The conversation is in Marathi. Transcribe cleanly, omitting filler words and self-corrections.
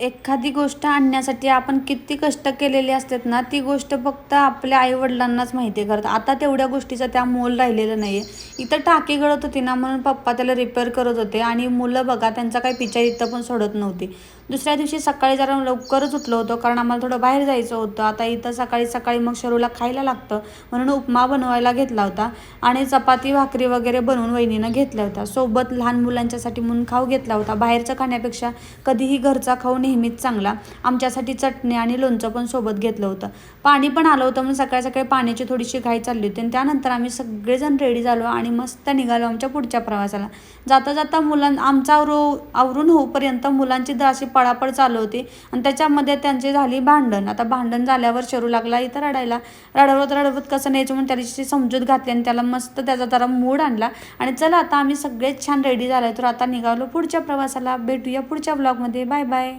एखादी गोष्ट आणण्यासाठी आपण किती कष्ट केलेले असतात ना, ती गोष्ट फक्त आपल्या आई-वडिलांनाच माहिती आहे. आता तेवढ्या गोष्टीचं त्या मोल राहिलेलं नाही आहे. इथं टाकी गळत होती ना, म्हणून पप्पा त्याला रिपेअर करत होते आणि मुलं बघा त्यांचा काही पिच्छा इथं पण सोडत नव्हती. दुसऱ्या दिवशी सकाळी जरा लवकरच उठलो होतो, कारण आम्हाला थोडं बाहेर जायचं होतं. आता इथं सकाळी-सकाळी मग शरूला खायला लागतं, म्हणून उपमा बनवायला घेतला होता आणि चपाती, भाकरी वगैरे बनवून वहिनीनं घेतल्या होत्या. सोबत लहान मुलांच्यासाठी म्हणून खाऊ घेतला होता. बाहेरचं खाण्यापेक्षा कधीही घरचा खाऊ नेहमीच चांगला. आमच्यासाठी चटणी आणि लोणचं पण सोबत घेतलं होतं. पाणी पण आलं होतं, म्हणून सकाळी-सकाळी पाण्याची थोडीशी घाई चालली होती आणि त्यानंतर आम्ही सगळेजण रेडी झालो आणि मस्त निघालो आमच्या पुढच्या प्रवासाला. जाता-जाता आमचा आवरून होईपर्यंत मुलांची अशी पळापळ चालू होती आणि त्याच्यामध्ये त्यांची झाली भांडण. आता भांडण झाल्यावर शरू लागला इथं रडायला. रडवत कसं न्यायचं म्हणून त्याची समजूत घातली आणि त्याला मस्त त्याचा जरा मूड आणला आणि चला आता आम्ही सगळेच छान रेडी झालो, तर आता निघालो पुढच्या प्रवासाला. भेटूया पुढच्या ब्लॉगमध्ये. Bye bye.